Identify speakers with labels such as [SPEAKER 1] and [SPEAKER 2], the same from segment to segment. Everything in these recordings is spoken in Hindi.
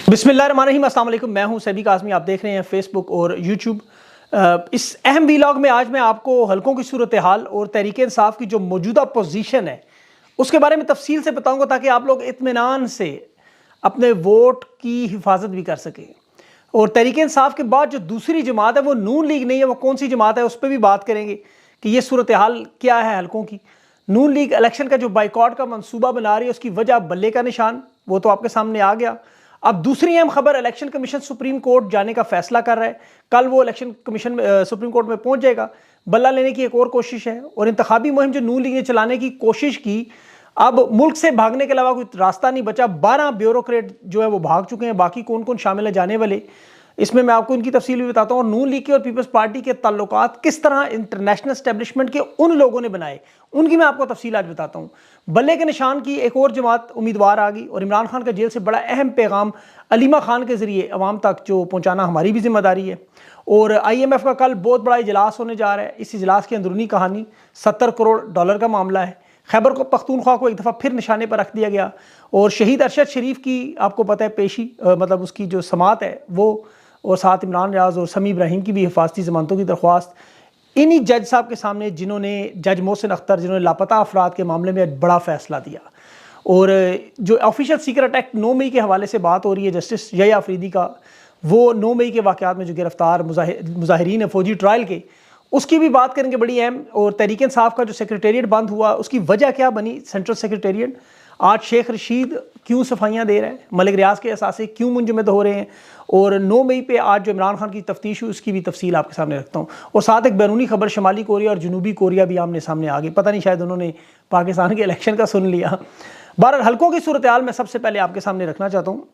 [SPEAKER 1] बिस्मिल्लाहिर्रहमानिर्रहीम, अस्सलाम वालेकुम। मैं हूं सैदी काज़मी, आप देख रहे हैं फेसबुक और यूट्यूब। इस अहम वीलॉग में आज मैं आपको हलकों की सूरत हाल और तहरीक इंसाफ की जो मौजूदा पोजीशन है उसके बारे में तफसील से बताऊंगा, ताकि आप लोग इत्मीनान से अपने वोट की हिफाजत भी कर सकें। और तहरीक इंसाफ के बाद जो दूसरी जमात है वो नून लीग नहीं है, वो कौन सी जमात है उस पर भी बात करेंगे कि ये सूरत हाल क्या है हलकों की। नून लीग इलेक्शन का जो बाइकआउट का मंसूबा बना रही है उसकी वजह बल्ले का निशान, वो तो आपके सामने आ गया। अब दूसरी अहम खबर, इलेक्शन कमीशन सुप्रीम कोर्ट जाने का फैसला कर रहा है। कल वो इलेक्शन कमीशन सुप्रीम कोर्ट में पहुंच जाएगा। बल्ला लेने की एक और कोशिश है। और इंतखाबी मुहिम जो नून लीग ने चलाने की कोशिश की, अब मुल्क से भागने के अलावा कोई रास्ता नहीं बचा। 12 ब्यूरोक्रेट जो है वो भाग चुके हैं। बाकी कौन कौन शामिल है जाने वाले, इसमें मैं आपको इनकी तफसील भी बताता हूँ। और नून लीग के और पीपल्स पार्टी के ताल्लुकात किस तरह इंटरनेशनल एस्टेब्लिशमेंट के उन लोगों ने बनाए, उनकी मैं आपको तफसील आज बताता हूँ। बल्ले के निशान की एक और जमात उम्मीदवार आ गई और इमरान खान का जेल से बड़ा अहम पैगाम अलीमा खान के जरिए अवाम तक जो पहुँचाना हमारी भी जिम्मेदारी है। और IMF का कल बहुत बड़ा इजलास होने जा रहा है। इस इजलास की अंदरूनी कहानी $70 करोड़ का मामला है। खैबर को पख्तूनख्वा को एक दफ़ा फिर निशाने पर रख दिया गया। और शहीद अरशद शरीफ की आपको पता है पेशी, मतलब उसकी जो समात है वो, और साथ इमरान रियाज और समी इब्राहिम की भी हिफाजती ज़मानतों की दरख्वास्त इन्हीं जज साहब के सामने, जिन्होंने जज मोहसिन अख्तर, जिन्होंने लापता अफराद के मामले में बड़ा फैसला दिया। और जो ऑफिशियल सीक्रेट एक्ट 9 मई के हवाले से बात हो रही है जस्टिस यही अफरीदी का, वो 9 मई के वाक़यात में जो गिरफ्तार मुजाहिरीन है फौजी ट्रायल के, उसकी भी बात करेंगे, बड़ी अहम। और तहरीक इंसाफ का जो सेक्रेटेरिएट बंद हुआ उसकी वजह क्या बनी, सेंट्रल सेक्रेटेरिएट आज शेख रशीद क्यों सफाइयाँ दे रहे हैं, मलिक रियाज के असासे क्यों मुंजमद हो रहे हैं। और 9 मई पे आज जो इमरान खान की तफ्तीश हुई उसकी भी तफसील आपके सामने रखता हूँ। और साथ एक बैरूनी खबर, शमाली कोरिया और जनूबी कोरिया भी आमने सामने आ गई। पता नहीं शायद उन्होंने पाकिस्तान के इलेक्शन का सुन लिया। 12 हलकों की सूरत हाल मैं सबसे पहले आपके सामने रखना चाहता हूँ।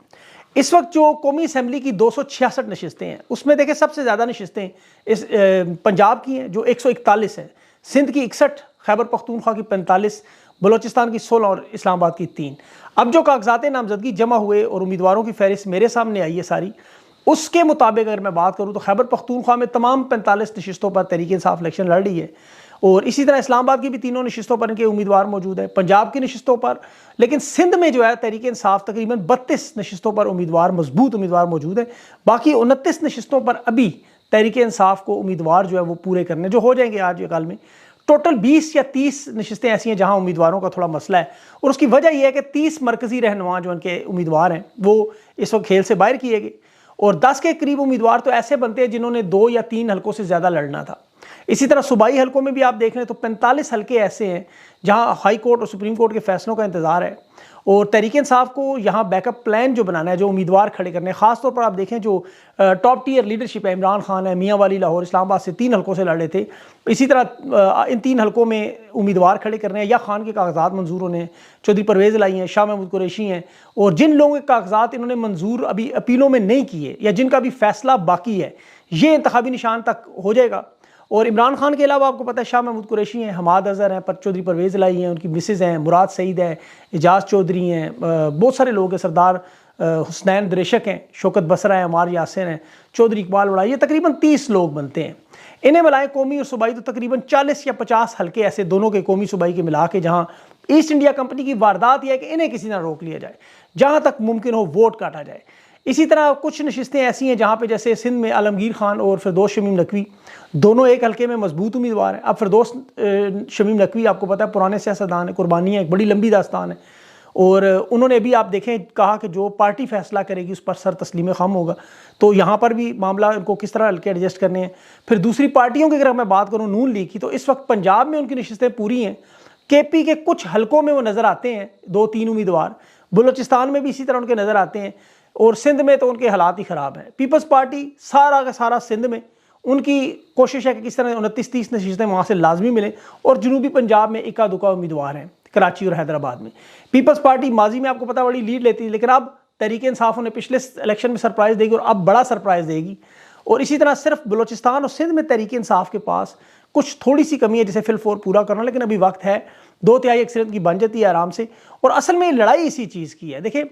[SPEAKER 1] इस वक्त जो कौमी असम्बली की 266 नशिस्तें हैं, उसमें देखें सबसे ज़्यादा नशिस्तें इस पंजाब की हैं जो 141 हैं, सिंध की 61, खैबर पख्तूनख्वा की 45, बलोचिस्तान की 16 और इस्लामाबाद की 3। अब जो कागजात नामजदगी जमा हुए और उम्मीदवारों की फहरिस्त मेरे सामने आई है सारी, उसके मुताबिक अगर मैं बात करूँ तो खैबर पख्तूनख्वा में तमाम 45 नशिस्तों पर तहरीक इंसाफ इलेक्शन लड़ रही है। और इसी तरह इस्लामाबाद की भी तीनों नशिस्तों पर इनके उम्मीदवार मौजूद है, पंजाब की नशिस्तों पर। लेकिन सिंध में जो है तहरीक इंसाफ तकरीबन 32 नशिस्तों पर उम्मीदवार, मजबूत उम्मीदवार मौजूद है। बाकी 29 नशिस्तों पर अभी तहरीक इंसाफ को उम्मीदवार जो है वो पूरे करने जो हो जाएंगे आज या कल में। टोटल 20 या 30 नशिस्तें ऐसी हैं जहां उम्मीदवारों का थोड़ा मसला है। और उसकी वजह यह है कि 30 मरकजी रहनुमा जो उनके उम्मीदवार हैं वो इस वक्त खेल से बाहर किए गए। और 10 के करीब उम्मीदवार तो ऐसे बनते हैं जिन्होंने 2 या 3 हलकों से ज़्यादा लड़ना था। इसी तरह सूबाई हलकों में भी आप देख लें तो 45 हलके ऐसे हैं जहां हाई कोर्ट और सुप्रीम कोर्ट के फैसलों का इंतजार है। और तहरीक इंसाफ को यहाँ बैकअप प्लान जो बनाना है, जो उम्मीदवार खड़े करने हैं, खासतौर पर आप देखें जो टॉप टियर लीडरशिप है, इमरान खान है, मियाँ वाली लाहौर इस्लामाबाद से 3 हलकों से लड़े थे। इसी तरह इन 3 हलकों में उम्मीदवार खड़े करने हैं या खान के कागजात मंजूर होने हैं, चौधरी परवेज़ लाई हैं, शाह महमूद कुरैशी हैं। और जिन लोगों के कागजात इन्होंने मंजूर अभी अपीलों में नहीं किए या जिनका भी फैसला बाकी है, ये इंतखाबी निशान तक हो जाएगा। और इमरान खान के अलावा आपको पता है शाह महमूद कुरैशी हैं, हमाद अजहर हैं, चौधरी परवेज़ लाई हैं, उनकी मिसेज़ हैं, मुराद सईद है, एजाज चौधरी हैं, बहुत सारे लोग हैं, सरदार हुसनैन दरेशक हैं, शौकत बसरा है, अमार यासिर हैं, चौधरी इकबाल वड़ाई, ये तकरीबन 30 लोग बनते हैं। इन्हें मिलाएं कौमी और सूबाई तो तकरीबन 40 या 50 हल्के ऐसे दोनों के कौमी सूबाई के मिला के, जहाँ ईस्ट इंडिया कंपनी की वारदात यह है कि इन्हें किसी ना रोक लिया जाए, जहाँ तक मुमकिन हो वोट काटा जाए। इसी तरह कुछ नशिस्तें ऐसी हैं जहाँ पे जैसे सिंध में आलमगीर खान और फिरदौस शमीम नकवी दोनों एक हल्के में मजबूत उम्मीदवार हैं। अब फिरदौस शमीम नकवी आपको पता है पुराने सियासतदान है, कुर्बानी है, एक बड़ी लंबी दास्तान है। और उन्होंने भी आप देखें कहा कि जो पार्टी फैसला करेगी उस पर सर तस्लीम खम होगा। तो यहाँ पर भी मामला उनको किस तरह हल्के एडजस्ट करने हैं। फिर दूसरी पार्टियों की अगर मैं बात करूँ नून लीग की, तो इस वक्त पंजाब में उनकी नशिस्तें पूरी हैं। KP के कुछ हलकों में वो नज़र आते हैं 2-3 उम्मीदवार, बलोचिस्तान में भी इसी तरह उनके नज़र आते हैं। और सिंध में तो उनके हालात ही ख़राब हैं। पीपल्स पार्टी सारा का सारा सिंध में उनकी कोशिश है कि किस तरह 29-30 नशिस्तें वहाँ से लाजमी मिलें। और जनूबी पंजाब में इक्का दुक्का उम्मीदवार हैं, कराची और हैदराबाद में। पीपल्स पार्टी माजी में आपको पता बड़ी लीड लेती है, लेकिन अब तहरीक इंसाफ ने पिछले इलेक्शन में सरप्राइज़ देगी और अब बड़ा सरप्राइज़ देगी। और इसी तरह सिर्फ बलोचिस्तान और सिंध में तहरीक इंसाफ के पास कुछ थोड़ी सी कमी है जिसे फिल पूरा करना, लेकिन अभी वक्त है, 2/3 अक्सरियत की बन जाती है आराम से। और असल में लड़ाई इसी चीज़ की है। देखिए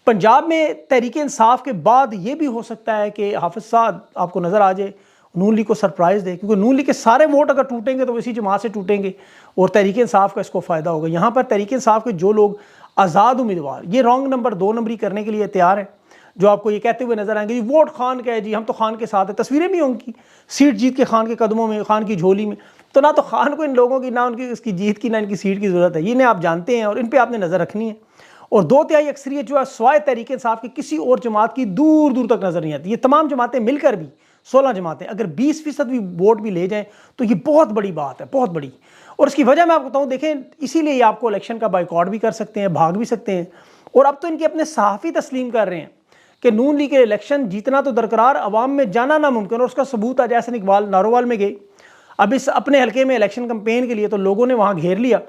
[SPEAKER 1] पंजाब में तहरीक इंसाफ के बाद ये भी हो सकता है कि हाफिज साद आपको नज़र आ जाए, नून लीग को सरप्राइज़ दे, क्योंकि नून लीग के सारे वोट अगर टूटेंगे तो इसी जमात से टूटेंगे और तहरीक इंसाफ का इसको फ़ायदा होगा। यहाँ पर तहरीक इंसाफ के जो लोग आज़ाद उम्मीदवार ये रॉन्ग नंबर 2 नंबरी करने के लिए तैयार हैं, जो आपको ये कहते हुए नजर आएंगे जी वोट खान का है जी, हम तो खान के साथ है, तस्वीरें भी उनकी सीट जीत के खान के कदमों में, खान की झोली में। तो ना तो खान को इन लोगों की, ना उनकी इसकी जीत की, ना इनकी सीट की ज़रूरत है, ये इन्हें आप जानते हैं और इन पर आपने नज़र रखनी है। और 2/3 अक्सरियत जो है स्वाय तहरीक इंसाफ की किसी और जमात की दूर दूर तक नजर नहीं आती। ये तमाम जमातें मिलकर भी 16 जमातें अगर 20% भी वोट भी ले जाएं तो ये बहुत बड़ी बात है, बहुत बड़ी। और इसकी वजह मैं आपको बताऊं, देखें इसीलिए ये आपको इलेक्शन का बाइकआउट भी कर सकते हैं, भाग भी सकते हैं। और अब तो इनके अपने सहाफ़ी तस्लीम कर रहे हैं कि नून लीग के इलेक्शन जीतना तो दरकरार, अवाम में जाना नामुमकिन। और उसका सबूत आज एहसन इकबाल नारोवाल में गए, अब इस अपने हल्के में इलेक्शन कैंपेन के लिए, तो लोगों ने वहाँ घेर लिया,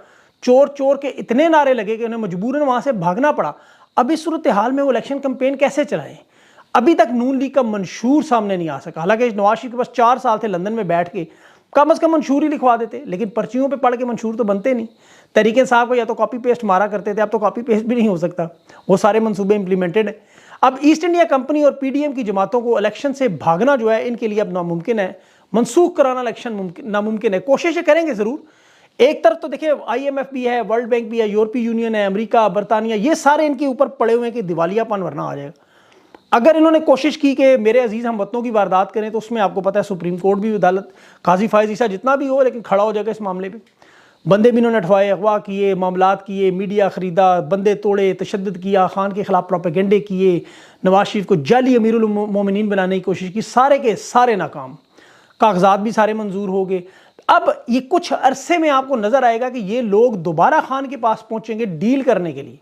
[SPEAKER 1] चोर चोर के इतने नारे लगे कि उन्हें मजबूरन वहाँ से भागना पड़ा। अब इस सूरत हाल में वो इलेक्शन कैंपेन कैसे चलाएं? अभी तक नून लीग का मंशूर सामने नहीं आ सका। हालांकि नवाज शरीफ के पास 4 साल थे लंदन में बैठ के, कम अज़ कम मंशूर ही लिखवा देते, लेकिन पर्चियों पे पढ़ के मंशूर तो बनते नहीं। तहरीक इंसाफ को या तो कॉपी पेस्ट मारा करते थे, अब तो कॉपी पेस्ट भी नहीं हो सकता, वो सारे मंसूबे इंप्लीमेंटेड हैं। अब ईस्ट इंडिया कंपनी और PDM की जमातों को इलेक्शन से भागना जो है इनके लिए अब नामुमकिन है, मनसूख कराना इलेक्शन नामुमकिन है। कोशिशें करेंगे ज़रूर। एक तरफ तो देखिए IMF भी है, वर्ल्ड बैंक भी है, यूरोपीय यूनियन है, अमेरिका, बरतानिया, ये सारे इनके ऊपर पड़े हुए हैं कि दिवालियापन वरना आ जाएगा। अगर इन्होंने कोशिश की कि मेरे अजीज़ हम वतनों की वारदात करें, तो उसमें आपको पता है सुप्रीम कोर्ट भी, अदालत, काजी फायज ईसा जितना भी हो, लेकिन खड़ा हो जाएगा इस मामले पे। बंदे भी इन्होंने अठवाए, अगवा किए, मामलात किए, मीडिया ख़रीदा, बंदे तोड़े, तशद्दुद किया, खान के ख़िलाफ़ प्रोपेगेंडे किए, नवाज शरीफ को जाली अमीरुल मोमिनीन बनाने की कोशिश की, सारे के सारे नाकाम, कागजात भी सारे मंजूर हो गए। अब ये कुछ अरसे में आपको नज़र आएगा कि ये लोग दोबारा खान के पास पहुँचेंगे डील करने के लिए।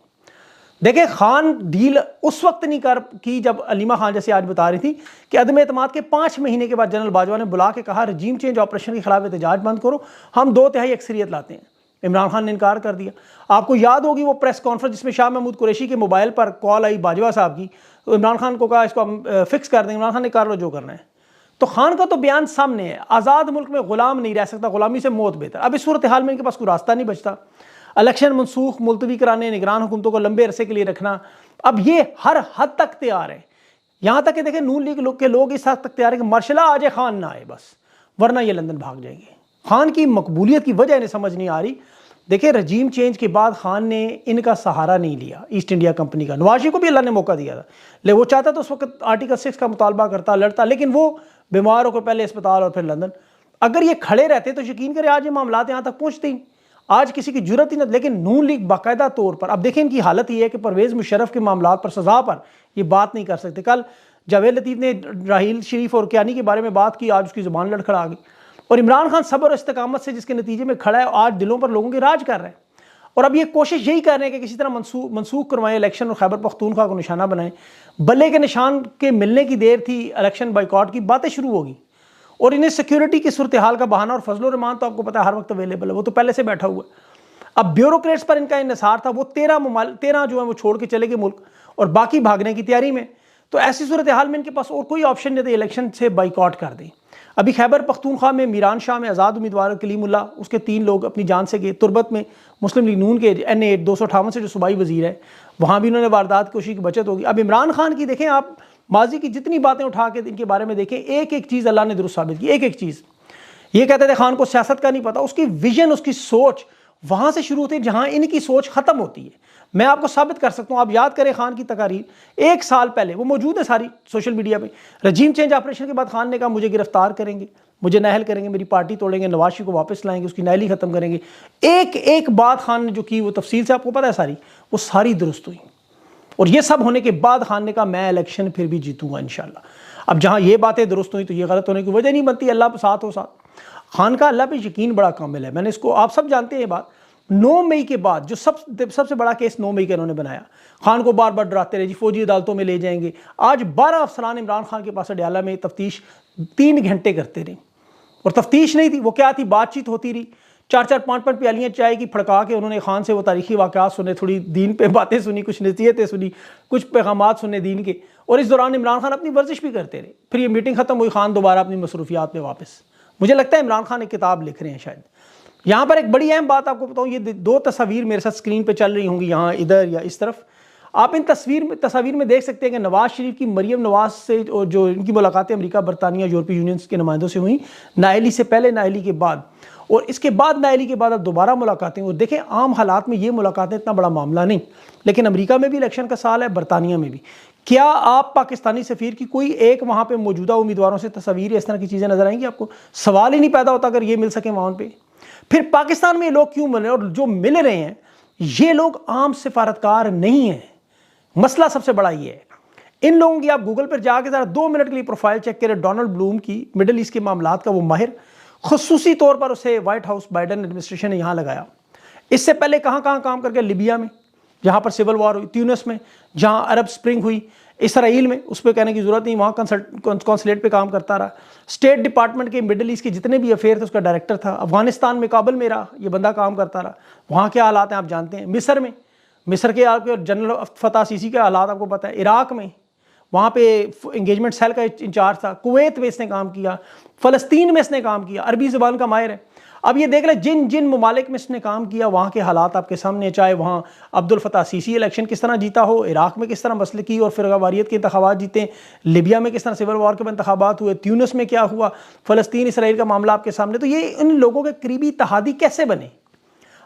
[SPEAKER 1] देखिए खान डील उस वक्त नहीं कर की जब अलीमा खान जैसे आज बता रही थी कि अदम एतमाद के 5 महीने के बाद जनरल बाजवा ने बुला के कहा रजीम चेंज ऑपरेशन के खिलाफ एहतजाज बंद करो, हम 2/3 अक्सरियत लाते हैं। इमरान खान ने इनकार कर दिया। आपको याद होगी वो प्रेस कॉन्फ्रेंस जिसमें शाह महमूद कुरैशी के मोबाइल पर कॉल आई बाजवा साहब की, तो इमरान खान को कहा इसको हम फिक्स कर देंगे। इमरान खान ने कर लो जो करना है। तो खान का तो बयान सामने है, आज़ाद मुल्क में गुलाम नहीं रह सकता, गुलामी से मौत बेहतर। अब इस सूरत हाल में इनके पास कोई रास्ता नहीं बचता। इलेक्शन मनसूख मुलतवी कराने, निगरान हुकूमतों को लंबे अरसे के लिए रखना, अब ये हर हद तक तैयार है। यहाँ तक कि देखें नून लीग के लोग इस हद तक तैयार है कि मार्शला आ जाए, खान ना आए बस, वरना ये लंदन भाग जाएंगे। खान की मकबूलियत की वजह इन्हें समझ नहीं आ रही। देखिए रजीम चेंज के बाद खान ने इनका सहारा नहीं लिया, ईस्ट इंडिया कंपनी का। नवाज शरीफ को भी अल्लाह ने मौका दिया था, लेकिन वो चाहता तो उस वक्त आर्टिकल 6 का मुतालबा करता, लड़ता, लेकिन वो बीमार होकर पहले अस्पताल और फिर लंदन। अगर ये खड़े रहते तो यकीन करें आज ये मामला यहाँ तक पहुँचते ही, आज किसी की जरूरत ही नहीं। लेकिन नून लीग बाकायदा तौर पर, अब देखें इनकी हालत ये है कि परवेज़ मुशर्रफ के मामला पर, सजा पर ये बात नहीं कर सकते। कल जावेद लतीफ़ ने राहील शरीफ और कियानी के बारे में बात की, आज उसकी ज़ुबान लड़खड़ा गई। और इमरान खान सब्र और इस्तिकामत से जिसके नतीजे में खड़ा है, आज दिलों पर लोगों के राज कर रहे हैं। और अब ये कोशिश यही कर रहे हैं कि किसी तरह मनसूख करवाएं इलेक्शन और खैबर पख्तूनख्वा को निशाना बनाएं। बल्ले के निशान के मिलने की देर थी, इलेक्शन बाइकआउट की बातें शुरू होगी। और इन्हें सिक्योरिटी की सूरत हाल का बहाना, और फजल रहमान तो आपको पता है हर वक्त अवेलेबल है, वो तो पहले से बैठा हुआ है। अब ब्यूरोक्रेट्स पर इनका इन्हिसार था, वो 13 जो है वो छोड़ के चले गए मुल्क, और बाकी भागने की तैयारी में। तो ऐसी सूरत हाल में इनके पास और कोई ऑप्शन नहीं था, इलेक्शन से बाइकआउट कर दें। अभी खैबर पख्तूनख्वा में मीरान शाह में आज़ाद उम्मीदवार कलीमुल्लाह, उसके 3 लोग अपनी जान से गए। तुरबत में मुस्लिम लीग नून के NA 258 से जो सूबाई वजीर है, वहाँ भी उन्होंने वारदात की कोशिश की बचत होगी। अब इमरान खान की देखें आप, माजी की जितनी बातें उठा के इनके बारे में देखें, एक एक चीज़ अल्लाह ने दुरुस्त साबित की, एक एक चीज़। ये कहते थे खान को सियासत का नहीं पता, उसकी विजन, उसकी सोच वहाँ से शुरू होती है जहाँ इनकी सोच ख़त्म होती है। मैं आपको साबित कर सकता हूँ, आप याद करें खान की तकारीर 1 साल पहले, वो मौजूद है सारी सोशल मीडिया पे। रजीम चेंज ऑपरेशन के बाद खान ने कहा मुझे गिरफ्तार करेंगे, मुझे नाअहल करेंगे, मेरी पार्टी तोड़ेंगे, नवाज शरीफ को वापस लाएंगे, उसकी नाअहली ख़त्म करेंगे। एक एक बात खान ने जो की वो तफसील से आपको पता है सारी, वो सारी दुरुस्त हुई। और ये सब होने के बाद खान ने कहा मैं इलेक्शन फिर भी जीतूंगा इंशाल्लाह। अब जहाँ ये बातें दुरुस्त हुई तो ये गलत होने की वजह नहीं बनती, अल्लाह साथ हो साथ। खान का अल्लाह पे यकीन बड़ा कामिल है। मैंने इसको, आप सब जानते हैं ये बात, 9 मई के बाद जो सबसे बड़ा केस 9 मई का इन्होंने बनाया, खान को बार बार डराते रहे जी फौजी अदालतों में ले जाएंगे। आज 12 अफसरान इमरान खान के पास अडयाला में तफ्तीश 3 घंटे करते रहे, और तफ्तीश नहीं थी, वो क्या थी, बातचीत होती रही। 4-4, 5-5 प्यालियाँ चाय की फड़का के उन्होंने खान से वो तारीखी वाक़यात सुने, थोड़ी दीन पे बातें सुनी, कुछ नसीहतें सुनी, कुछ पैगामात सुने दीन के। और इस दौरान इमरान खान अपनी वर्जिश भी करते रहे। फिर ये मीटिंग ख़त्म हुई, खान दोबारा अपनी मसरूफियात में वापस। मुझे लगता है इमरान खान एक किताब लिख रहे हैं शायद। यहाँ पर एक बड़ी अहम बात आपको बताऊँ, ये 2 तस्वीर मेरे साथ स्क्रीन पे चल रही होंगी, यहाँ इधर या इस तरफ। आप इन तस्वीर में देख सकते हैं कि नवाज शरीफ की मरियम नवाज से जो इनकी मुलाकातें अमेरिका, बरतानिया, यूरोपीय यूनियन के नुमाइंदों से हुई, नाअहली से पहले, नाअहली के बाद, और इसके बाद नाअहली के बाद अब दोबारा मुलाकातें। और देखें आम हालात में ये मुलाकातें इतना बड़ा मामला नहीं, लेकिन अमेरिका में भी इलेक्शन का साल है, बरतानिया में भी। क्या आप पाकिस्तानी सफ़ीर की कोई एक वहाँ पे मौजूदा उम्मीदवारों से तस्वीर इस तरह की चीज़ें नज़र आएंगी आपको? सवाल ही नहीं पैदा होता अगर ये मिल सके वहाँ पे। फिर पाकिस्तान में लोग क्यों मिले, और जो मिल रहे हैं ये लोग आम सिफारतकार नहीं हैं। मसला सबसे बड़ा ये है। इन लोगों की आप गूगल पर जाकर ज़रा 2 मिनट के लिए प्रोफाइल चेक करें। डोनाल्ड ब्लूम की, मिडल ईस्ट के मामलात का वो माहिर, खुसूसी तौर पर उसे वाइट हाउस बाइडन एडमिनिस्ट्रेशन ने यहाँ लगाया। इससे पहले कहाँ कहाँ काम करके, लिबिया में जहाँ पर सिविल वॉर हुई, ट्यूनिस में जहाँ अरब स्प्रिंग हुई, इसराइल में उस पर कहने की ज़रूरत नहीं, वहाँ कौंसलेट पे काम करता रहा। स्टेट डिपार्टमेंट के मिडिल ईस्ट के जितने भी अफेयर थे उसका डायरेक्टर था। अफगानिस्तान में काबुल में रहा ये बंदा काम करता रहा, वहाँ क्या हालात हैं आप जानते हैं। मिस्र में, मिस्र के आपके जनरल फतह सीसी के हालात आपको पता है। इराक में वहाँ पे इंगेजमेंट सेल का इंचार्ज था। कुवैत में इसने काम किया, फ़लस्तीन में इसने काम किया, अरबी ज़बान का माहिर है। अब ये देख लें जिन जिन ममालिक में इसने काम किया वहाँ के हालात आपके सामने, चाहे वहाँ अब्दुल फताह सीसी इलेक्शन किस तरह जीता हो, इराक में किस तरह मसलकी और फ़िरकावारियत के इंतखाबात जीते, लिबिया में किस तरह सिविल वॉर के इंतखाबात हुए, ट्यूनिस में क्या हुआ, फ़लस्तीन इसराइल का मामला आपके सामने। तो ये इन लोगों के करीबी इत्तेहादी कैसे बने।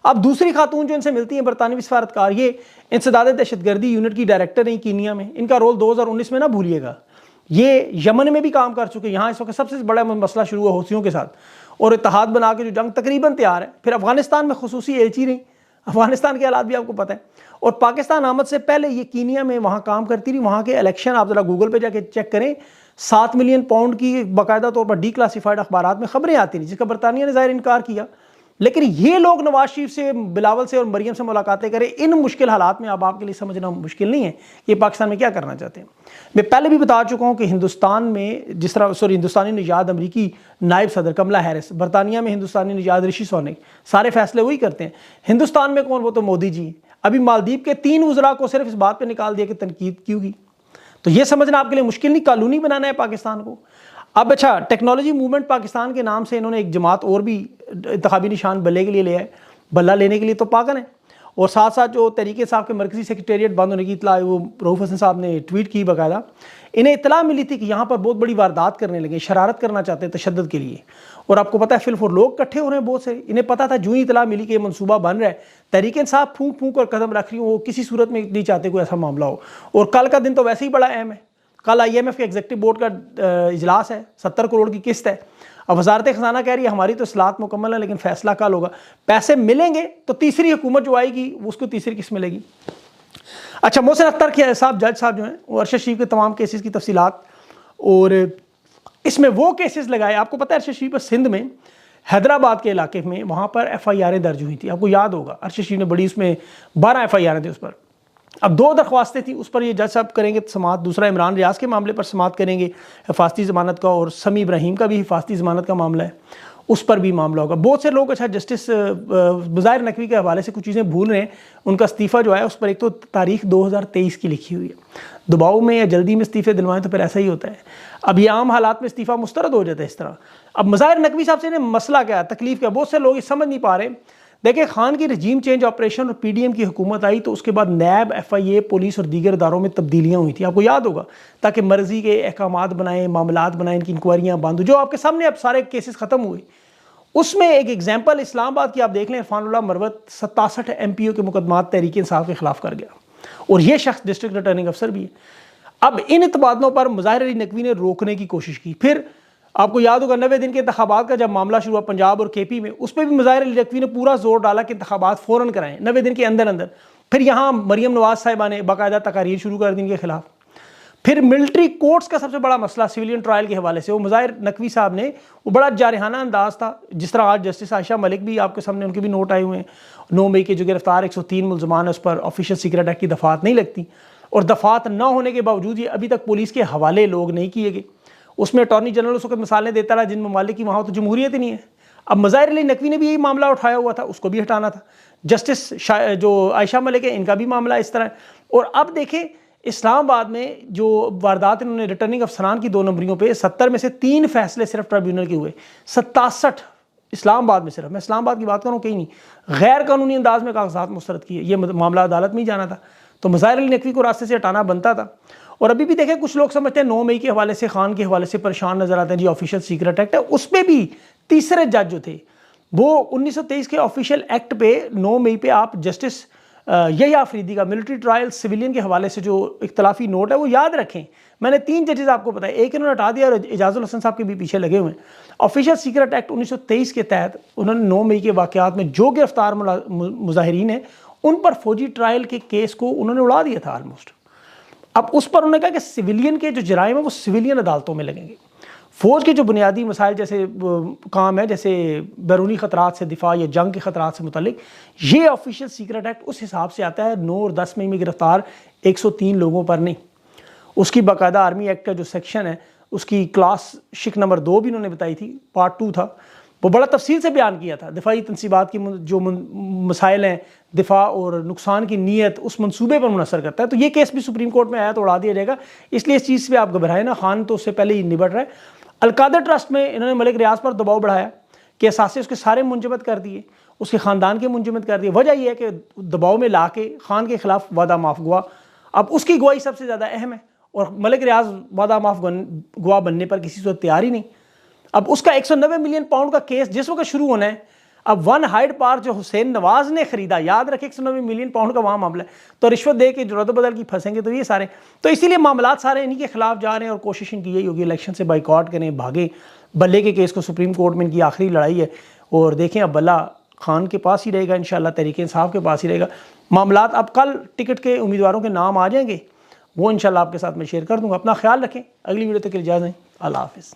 [SPEAKER 1] अब दूसरी खातून जो इनसे मिलती हैं बरतानवी सफारतकार, ये इंसदाद दहशतगर्दी यूनिट की डायरेक्टर रही कीनिया में। इनका रोल 2019 में ना भूलिएगा। ये यमन में भी काम कर चुके। यहाँ इस वक्त सबसे बड़ा मसला शुरू हुआ हौसियों के साथ, और इत्तेहाद बना के जो जंग तकरीबन तैयार है। फिर अफगानिस्तान में खुसूसी एजेंसी रही, अफगानिस्तान के हालात भी आपको पता है। और पाकिस्तान आमद से पहले ये कीनिया में वहाँ काम करती रही। वहाँ के इलेक्शन आप ज़रा गूगल पे जाके चेक करें, 7 मिलियन पाउंड की बाकायदा तौर पर डीक्लासीफाइड अखबारात में खबरें आती रही, जिसका बरतानिया ने ज़ाहिर इनकार किया। लेकिन ये लोग नवाज शरीफ से, बिलावल से और मरियम से मुलाकातें करें इन मुश्किल हालात में। अब आपके लिए समझना मुश्किल नहीं है कि पाकिस्तान में क्या करना चाहते हैं। मैं पहले भी बता चुका हूँ कि हिंदुस्तान में जिस तरह हिंदुस्तानी निजात अमरीकी नायब सदर कमला हैरिस, बरतानिया में हिंदुस्तानी निजात ऋषि सुनक, सारे फैसले वही करते हैं। हिंदुस्तान में कौन, वो तो मोदी जी। अभी मालदीव के 3 वज़रा को सिर्फ इस बात पर निकाल दिया कि तनकीद क्यों की। तो ये समझना आपके लिए मुश्किल नहीं, कानूनी बनाना है पाकिस्तान को। अब अच्छा, टेक्नोलॉजी मूवमेंट पाकिस्तान के नाम से इन्होंने एक जमात और भी इंतखाबी निशान बल्ले के लिए लिया है। बल्ला लेने के लिए तो पागल है। और साथ साथ जो तहरीक इंसाफ के मरकज़ी सेक्रेटेरिएट बंद होने की इतला, वो रऊफ़ हसन साहब ने ट्वीट की बाकायदा, इन्हें इतला मिली थी कि यहाँ पर बहुत बड़ी वारदात करने लगे, शरारत करना चाहते हैं तशद्दुद के लिए। और आपको पता है फिलफुर लोग इकट्ठे हो रहे हैं बहुत से। इन्हें पता था जो ही इतला मिली कि ये मनसूबा बन रहा है, तहरीक इंसाफ फूंक फूंक कर कदम रख रही हो, वो किसी सूरत में नहीं चाहते कोई ऐसा मामला हो। और कल का दिन तो वैसे ही बड़ा अहम है। कल IMF के एग्जीक्यूटिव बोर्ड का इजलास है, 70 करोड़ की किस्त है। अब वजारत खजाना कह रही है हमारी तो इस्लाहत मुकम्मल है, लेकिन फैसला कल होगा। पैसे मिलेंगे तो तीसरी हुकूमत जो आएगी उसको तीसरी किस्त मिलेगी। अच्छा, मोहसिन अख्तर के साहब, जज साहब जो हैं, वो अरशद शरीफ के तमाम केसेस की तफसीलात और इसमें वो केसेस लगाए। आपको पता है अरशद शरीफ पर सिंध में हैदराबाद के इलाके में वहाँ पर FIR दर्ज हुई थी, आपको याद होगा। अरशद शरीफ ने बड़ी, उसमें 12 FIR थे उस पर। अब 2 दरख्वास्तें थी उस पर, ये जज साहब करेंगे समात। दूसरा इमरान रियाज के मामले पर समात करेंगे, हिफाजती ज़मानत का, और समी इब्राहिम का भी हिफाजती ज़मानत का मामला है, उस पर भी मामला होगा। बहुत से लोग अच्छा जस्टिस मुज़ाहिर नकवी के हवाले से कुछ चीज़ें भूल रहे हैं। उनका इस्तीफ़ा जो है उस पर एक तो तारीख 2023 की लिखी हुई है। दबाव में या जल्दी में इस्तीफ़े दिलवाएं तो फिर ऐसा ही होता है। अब ये आम हालात में इस्तीफ़ा मुस्तरद हो जाता है इस तरह। अब मुज़ाहिर नकवी साहब से इन्हें मसला क्या है, तकलीफ क्या, बहुत से लोग ये समझ नहीं पा रहे। देखिए, खान की रजीम चेंज ऑपरेशन और PDM की हुकूमत आई तो उसके बाद नैब, FIA, पुलिस और दीगर इदारों में तब्दीलियाँ हुई थी, आपको याद होगा, ताकि मर्जी के अहकामात बनाएं, मामलात बनाएं, इनकी इंक्वायरियाँ बंद हो। जो आपके सामने अब सारे केसेस ख़त्म हुए, उसमें एक एग्जाम्पल इस्लामाबाद की आप देख लें। इरफानुल्लाह मरवत 67 MPO के मुकदमात तहरीक इंसाफ के खिलाफ कर गया, और ये शख्स डिस्ट्रिक्ट रिटर्निंग अफसर भी है। अब इन तबादलों पर मुज़ाहिर अली नकवी ने रोकने की कोशिश की। फिर आपको याद होगा 90 दिन के इंतखाबात का जब मामला शुरू हुआ पंजाब और KP में, उस पर भी मुज़ाहिर अली नकवी ने पूरा जोर डाला कि इंतखाबात फ़ौरन कराएं 90 दिन के अंदर अंदर। फिर यहाँ मरियम नवाज साहिबा ने बाकायदा तकारीर शुरू कर दी इनके खिलाफ। फिर मिलिट्री कोर्ट्स का सबसे बड़ा मसला सिविलियन ट्रायल के हवाले से, वो मुज़ाहिर नकवी साहब ने, वो बड़ा जारहाना अंदाज था। जिस तरह आज जस्टिस आयशा मलिक भी आपके सामने, उनके भी नोट आए हुए हैं। 9 मई के जो गिरफ्तार 103 मुलजमान है उस पर ऑफिशियल सीक्रेट एक्ट की दफात नहीं लगती, और दफात न होने के बावजूद ये अभी तक पुलिस के हवाले लोग नहीं किए गए। उसमें अटॉर्नी जनरल उस वक्त मिसालें देता रहा जिन ममालिक की वहाँ तो जमहूरियत ही नहीं है। अब मुज़ाहिर अली नकवी ने भी यही मामला उठाया हुआ था, उसको भी हटाना था। जस्टिस जो आयशा मलिक है, इनका भी मामला इस तरह है। और अब देखें इस्लामाबाद में जो वारदात इन्होंने रिटर्निंग अफसरान की 2 नंबरियों पे 70 में से 3 फैसले सिर्फ ट्रिब्यूनल के हुए। 67 इस्लामाबाद में, सिर्फ मैं इस्लामाबाद की बात कर रहा हूँ, कहीं नहीं, गैर कानूनी अंदाज में कागजात मुस्तरद किए। ये मामला अदालत में ही जाना था, तो मुज़ाहिर अली नकवी को रास्ते से हटाना बनता था। और अभी भी देखें कुछ लोग समझते हैं 9 मई के हवाले से, खान के हवाले से परेशान नजर आते हैं जी, ऑफिशियल सीक्रेट एक्ट है। उस पर भी तीसरे जज जो थे वो 1923 के ऑफिशियल एक्ट पे 9 मई पे आप जस्टिस यही आफरीदी का मिलिट्री ट्रायल सिविलियन के हवाले से जो इख्तलाफी नोट है वो याद रखें। मैंने 3 जजेस आपको बताया, एक इन्होंने हटा दिया और एजाजुल हसन साहब के भी पीछे लगे हुए हैं। ऑफिशियल सीक्रेट एक्ट 1923 के तहत उन्होंने 9 मई के वाक़यात में जो गिरफ्तार मुजाहिरीन हैं उन पर फौजी ट्रायल के केस को उन्होंने उड़ा दिया था ऑलमोस्ट। अब उस पर उन्होंने कहा कि सिविलियन के जो जराइम है वो सिविलियन अदालतों में लगेंगे। फ़ौज के जो बुनियादी मसाइल जैसे काम है, जैसे बैरूनी ख़तरात से दिफा या जंग के ख़तरात से मुतल्लिक, ये ऑफिशियल सीक्रेट एक्ट उस हिसाब से आता है 9 और 10 मई में गिरफ्तार 103 लोगों पर नहीं। उसकी बाकायदा आर्मी एक्ट का जो सेक्शन है उसकी क्लास शिक नंबर 2 भी उन्होंने बताई थी, पार्ट 2 था, वो बड़ा तफसील से बयान किया था। दिफाई तनसीबात की जो मसाइल हैं, दिफा और नुकसान की नीयत उस मनसूबे पर मुनसर करता है। तो ये केस भी सुप्रीम कोर्ट में आया तो उड़ा दिया जाएगा, इसलिए इस चीज़ से आप घबराएं ना। खान तो उससे पहले ही निबट रहा है। अलकादर ट्रस्ट में इन्होंने मलिक रियाज पर दबाव बढ़ाया कि असासे उसके सारे मुंजमद कर दिए, उसके ख़ानदान के मुंजमद कर दिए। वजह यह है कि दबाव में ला के खान के खिलाफ वादा माफ गवा, अब उसकी गवाही सबसे ज़्यादा अहम है और मलिक रियाज वादा माफ गवा बनने पर किसी से तैयार ही नहीं। अब उसका 190 मिलियन पाउंड का केस जिस वक्त शुरू होना है, अब 1 हाइड पार्क जो हुसैन नवाज ने खरीदा, याद रखें 190 मिलियन पाउंड का वहाँ मामला है, तो रिश्वत दे के जरूरत बदल की फंसेंगे तो ये सारे, तो इसीलिए मामलात सारे इन्हीं के खिलाफ जा रहे हैं और कोशिश इनकी यही होगी इलेक्शन से बाइकआउट करें, भागें। बल्ले के केस को सुप्रीम कोर्ट में इनकी आखिरी लड़ाई है और देखें अब बल्ला खान के पास ही रहेगा, इंशाल्लाह तहरीक इंसाफ के पास ही रहेगा। मामलात अब कल टिकट के उम्मीदवारों के नाम आ जाएंगे, वो इंशाल्लाह आपके साथ मैं शेयर कर दूँगा। अपना ख्याल रखें, अगली वीडियो तक के लिए इजाज़त दें। अल्लाह हाफ़िज़।